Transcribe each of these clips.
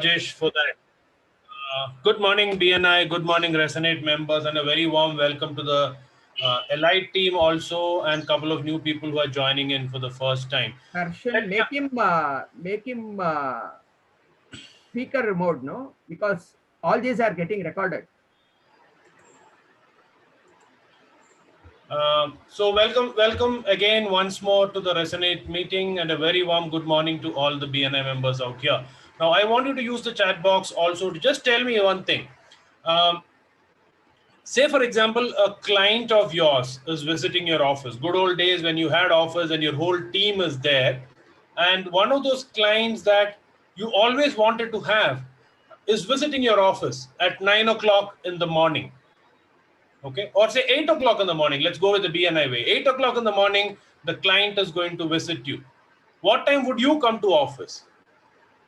Rajesh, for that. Good morning, BNI. Good morning, Resonate members, and a very warm welcome to the Elite team also, and a couple of new people who are joining in for the first time. Harshan, make him speaker mode, no, because all these are getting recorded. So welcome again once more to the Resonate meeting, and a very warm good morning to all the BNI members out here. Now, I want you to use the chat box also to just tell me one thing. Say, for example, a client of yours is visiting your office. Good old days when you had office and your whole team is there. And one of those clients that you always wanted to have is visiting your office at 9 o'clock in the morning. Okay. Or say 8 o'clock in the morning. Let's go with the BNI way. 8 o'clock in the morning, the client is going to visit you. What time would you come to office?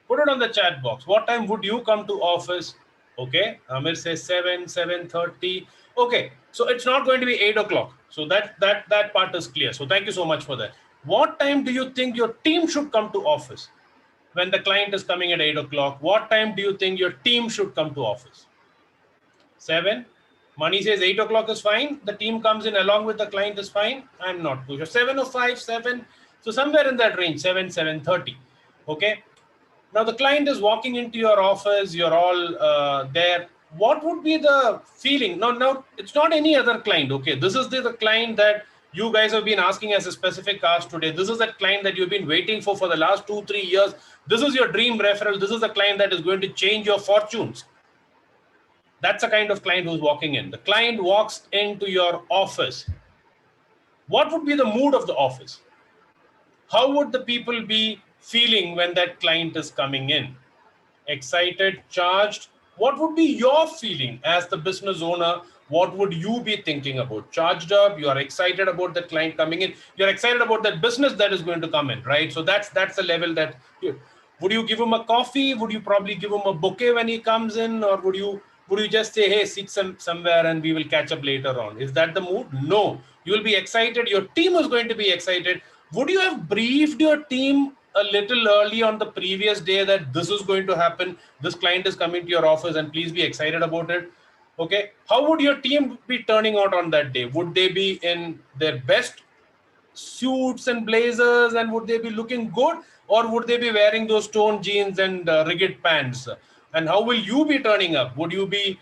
Put it on the chat box. What time would you come to office? Okay, Amir says 7:30. Okay, so it's not going to be 8 o'clock. So that part is clear. So thank you so much for that. What time do you think your team should come to office? When the client is coming at 8 o'clock, what time do you think your team should come to office? 7. Mani says 8 o'clock is fine. The team comes in along with the client is fine. I'm not too sure. 7:05, 7. So somewhere in that range, 7:30. Okay. Now the client is walking into your office, you're all there. What would be the feeling? No, it's not any other client. Okay, this is the client that you guys have been asking as a specific ask today. This is that client that you've been waiting for the last 2-3 years. This is your dream referral. This is the client that is going to change your fortunes. That's the kind of client who's walking in. The client walks into your office. What would be the mood of the office? How would the people be feeling when that client is coming in? Excited, charged? What would be your feeling as the business owner? What would you be thinking about? Charged up, you are excited about the client coming in. You're excited about that business that is going to come in, right? So that's the level that would you give him a coffee? Would you probably give him a bouquet when he comes in? Or would you just say, hey, sit somewhere and we will catch up later on? Is that the mood? No. You will be excited. Your team is going to be excited. Would you have briefed your team a little early on the previous day that this is going to happen? This client is coming to your office and please be excited about it. Okay. How would your team be turning out on that day? Would they be in their best suits and blazers, and would they be looking good, or would they be wearing those torn jeans and rigid pants? And how will you be turning up? Would you be,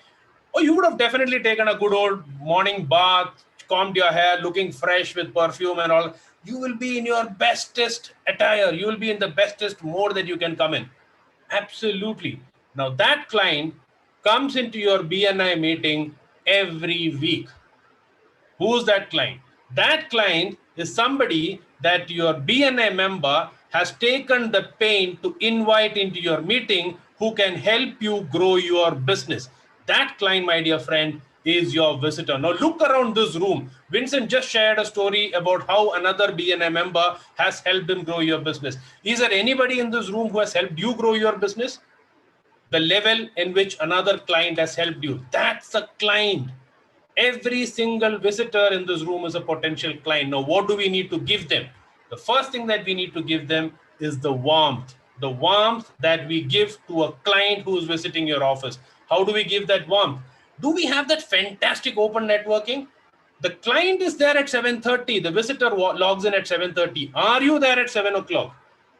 oh, you would have definitely taken a good old morning bath, combed your hair, looking fresh with perfume and all. You will be in your bestest attire. You will be in the bestest mode that you can come in. Absolutely. Now that client comes into your BNI meeting every week. Who's that client? That client is somebody that your BNI member has taken the pain to invite into your meeting, who can help you grow your business. That client, my dear friend, is your visitor. Now look around this room. Vincent just shared a story about how another BNI member has helped him grow your business. Is there anybody in this room who has helped you grow your business? The level in which another client has helped you, that's a client. Every single visitor in this room is a potential client. Now, what do we need to give them? The first thing that we need to give them is the warmth that we give to a client who is visiting your office. How do we give that warmth? Do we have that fantastic open networking? The client is there at 7:30. The visitor logs in at 7:30. Are you there at 7 o'clock?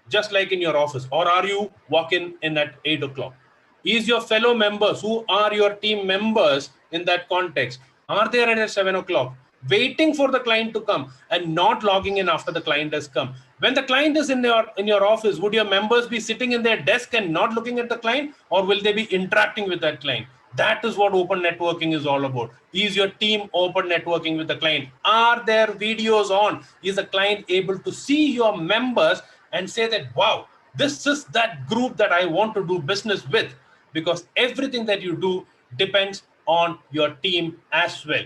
Just like in your office? Or are you walking in at 8 o'clock? Is your fellow members, who are your team members in that context, are there at 7 o'clock, waiting for the client to come and not logging in after the client has come? When the client is in your office, would your members be sitting in their desk and not looking at the client, or will they be interacting with that client? That is what open networking is all about. Is your team open networking with the client? Are there videos on? Is the client able to see your members and say that, wow, this is that group that I want to do business with? Because everything that you do depends on your team as well.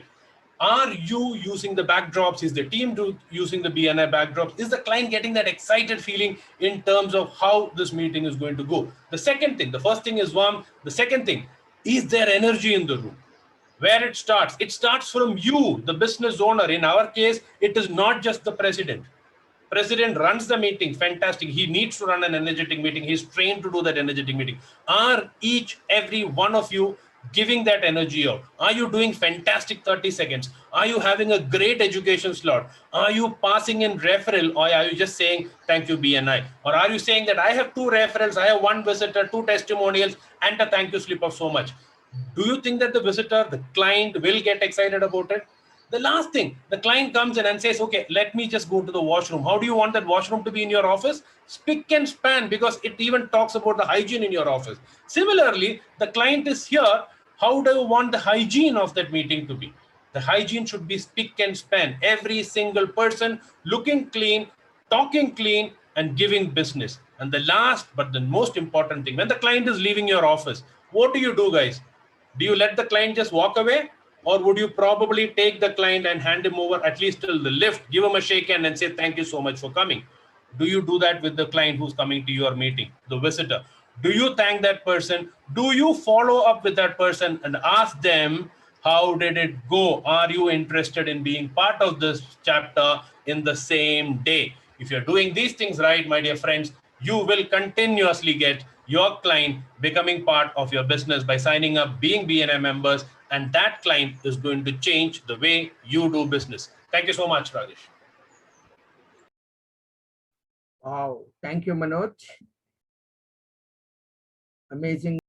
Are you using the backdrops? Is the team using the BNI backdrops? Is the client getting that excited feeling in terms of how this meeting is going to go? The second thing, the first thing is warm. The second thing, is there energy in the room? Where it starts from you, the business owner. In our case, it is not just the president. President runs the meeting, fantastic. He needs to run an energetic meeting. He's trained to do that energetic meeting. Are each, every one of you giving that energy out? Are you doing fantastic 30 seconds? Are you having a great education slot? Are you passing in referral, or are you just saying, thank you, BNI? Or are you saying that I have 2 referrals, I have 1 visitor, 2 testimonials, and a thank you slip of so much? Do you think that the visitor, the client, will get excited about it? The last thing, the client comes in and says, okay, let me just go to the washroom. How do you want that washroom to be in your office? Spick and span, because it even talks about the hygiene in your office. Similarly, the client is here. How do you want the hygiene of that meeting to be? The hygiene should be spick and span. Every single person looking clean, talking clean, and giving business. And the last but the most important thing, when the client is leaving your office, what do you do, guys? Do you let the client just walk away? Or would you probably take the client and hand him over at least till the lift, give him a shake hand and say, thank you so much for coming? Do you do that with the client who's coming to your meeting, the visitor? Do you thank that person? Do you follow up with that person and ask them, how did it go? Are you interested in being part of this chapter in the same day? If you're doing these things right, my dear friends, you will continuously get your client becoming part of your business by signing up, being BNI members, and that client is going to change the way you do business. Thank you so much, Rajesh. Wow. Thank you, Manoj. Amazing.